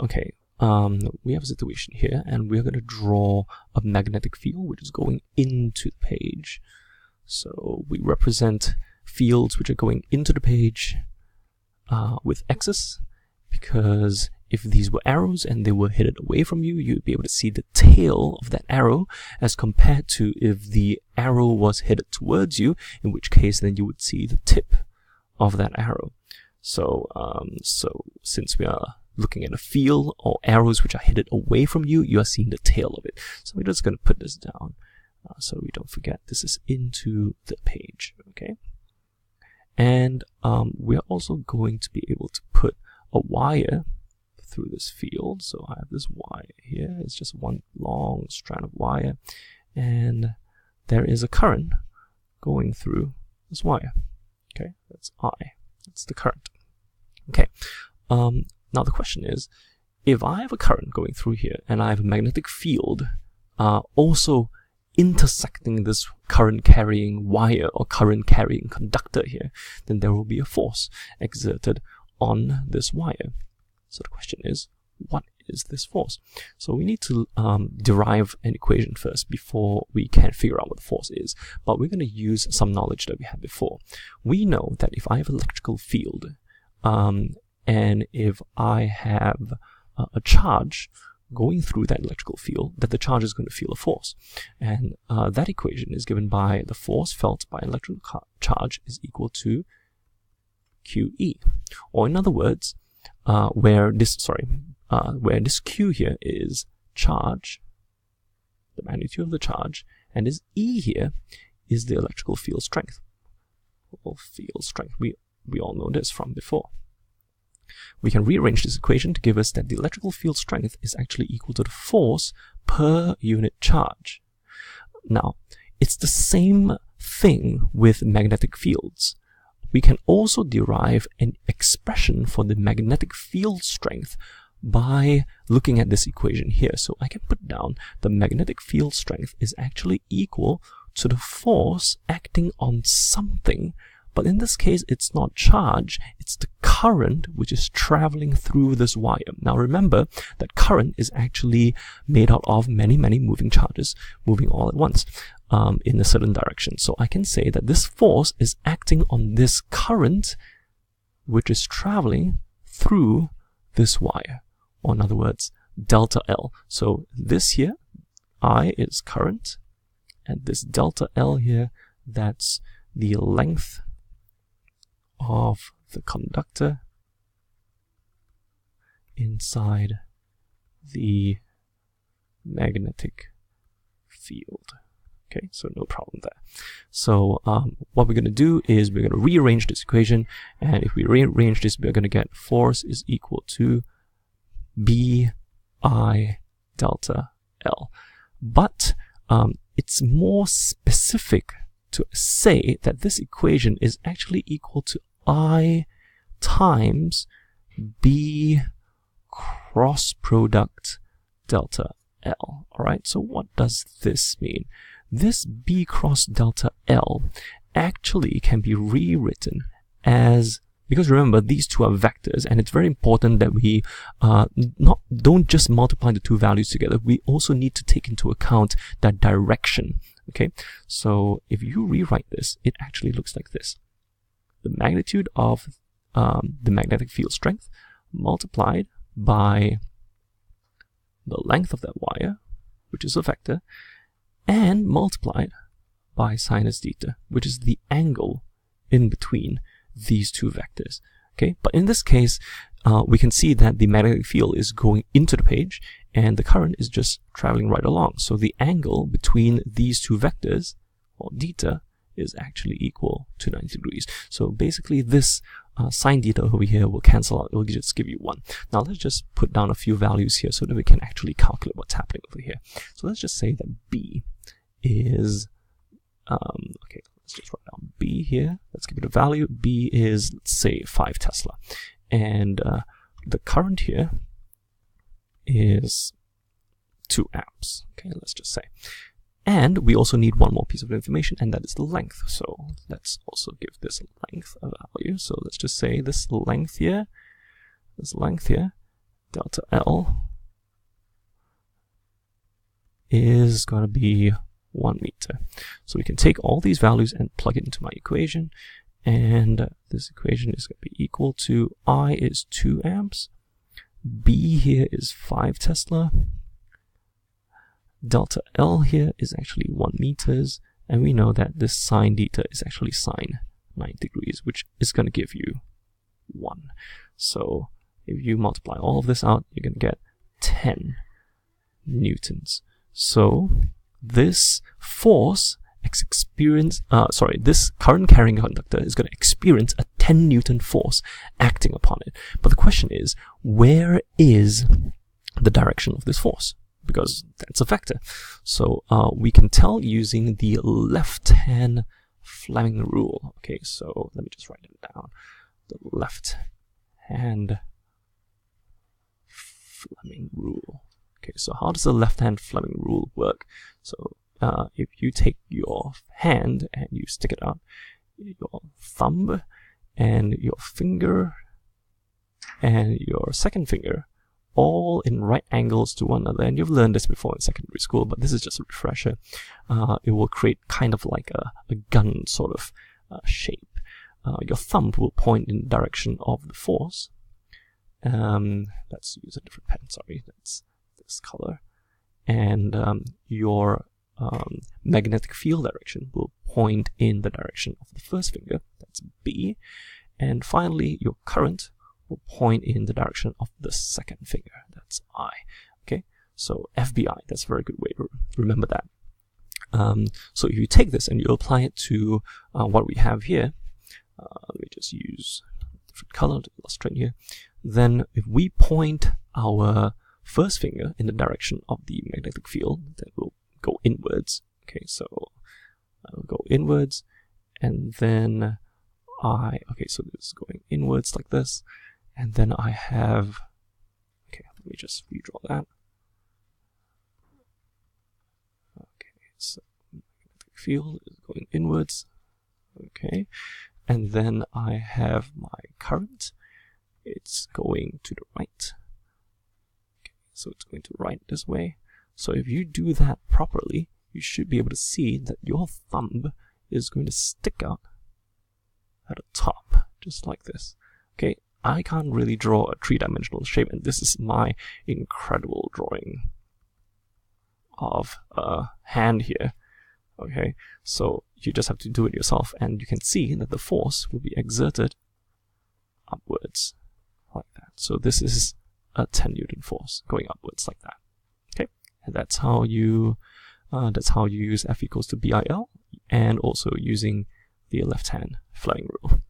okay, we have a situation here, and we're going to draw a magnetic field which is going into the page. So we represent fields which are going into the page with X's, because if these were arrows and they were headed away from you, you'd be able to see the tail of that arrow, as compared to if the arrow was headed towards you, in which case then you would see the tip of that arrow. So, since we are looking at a field or arrows which are headed away from you, you are seeing the tail of it. So we're just going to put this down so we don't forget this is into the page, okay? And we're also going to be able to put a wire through this field. So I have this wire here. It's just one long strand of wire, and there is a current going through this wire. Okay, that's I. That's the current. Okay. Now the question is, if I have a current going through here and I have a magnetic field also intersecting this current carrying wire or current carrying conductor here, then there will be a force exerted on this wire. So the question is, what is this force? So we need to derive an equation first before we can figure out what the force is. But we're going to use some knowledge that we had before. We know that if I have an electrical field, and if I have a charge going through that electrical field, that the charge is going to feel a force. And that equation is given by the force felt by an electrical charge is equal to QE. Or in other words, where this Q here is charge, the magnitude of the charge, and this E here is the electrical field strength. Or field strength. We all know this from before. We can rearrange this equation to give us that the electrical field strength is actually equal to the force per unit charge. Now, it's the same thing with magnetic fields. We can also derive an expression for the magnetic field strength by looking at this equation here. So I can put down the magnetic field strength is actually equal to the force acting on something. But in this case, it's not charge, it's the current which is traveling through this wire. Now remember that current is actually made out of many, many moving charges moving all at once in a certain direction. So I can say that this force is acting on this current which is traveling through this wire. Or in other words, delta L. So this here, I is current, and this delta L here, that's the length of the conductor inside the magnetic field. Okay, so no problem there. So what we're going to do is we're going to rearrange this equation, and if we rearrange this, we're going to get force is equal to B I delta L. But it's more specific to say that this equation is actually equal to I times B cross product delta L. Alright, so what does this mean? This B cross delta L actually can be rewritten as, because remember these two are vectors, and it's very important that we don't just multiply the two values together, we also need to take into account that direction. Okay, so if you rewrite this, it actually looks like this. The magnitude of the magnetic field strength multiplied by the length of that wire, which is a vector, and multiplied by sinus theta, which is the angle in between these two vectors. Okay, but in this case, we can see that the magnetic field is going into the page and the current is just traveling right along. So the angle between these two vectors, or theta, is actually equal to 90 degrees. So basically this sine theta over here will cancel out. It will just give you 1. Now let's just put down a few values here so that we can actually calculate what's happening over here. So let's just say that B is, okay, let's just write down B here. Let's give it a value. B is, let's say, 5 Tesla. And the current here is 2 amps. Okay, let's just say. And we also need one more piece of information, and that is the length. So let's also give this length a value. So let's just say this length here, delta L is going to be 1 meter. So we can take all these values and plug it into my equation, and this equation is going to be equal to I is 2 amps, B here is 5 Tesla, delta L here is actually 1 meters, and we know that this sine theta is actually sine 9 degrees, which is going to give you 1. So if you multiply all of this out, you're going to get 10 newtons. So this force this current carrying conductor is going to experience a 10 Newton force acting upon it. But the question is, where is the direction of this force? Because that's a vector. So we can tell using the left-hand Fleming rule. Okay, so let me just write it down. The left-hand Fleming rule. Okay, so how does the left-hand Fleming rule work? So if you take your hand and you stick it out, your thumb and your finger and your second finger, all in right angles to one another, and you've learned this before in secondary school, but this is just a refresher. It will create kind of like a gun sort of shape. Your thumb will point in the direction of the force. Let's use a different pen, sorry, that's this color. And your magnetic field direction will point in the direction of the first finger, that's B. And finally, your current will point in the direction of the second finger, that's I. Okay, so FBI, that's a very good way to remember that. So if you take this and you apply it to what we have here, let me just use a different color to illustrate here. Then if we point our first finger in the direction of the magnetic field, then we'll go inwards. Okay, so I'll go inwards, and then okay, so this is going inwards like this, and then I have, okay, let me just redraw that. Okay, so magnetic field is going inwards. Okay, and then I have my current. It's going to the right. Okay, so it's going to right this way. So if you do that properly, you should be able to see that your thumb is going to stick out at the top, just like this. Okay, I can't really draw a three-dimensional shape, and this is my incredible drawing of a hand here. Okay, so you just have to do it yourself, and you can see that the force will be exerted upwards like that. So this is a 10 Newton force going upwards like that. Okay, and that's how you use F equals to BIL, and also using the left-hand Fleming rule.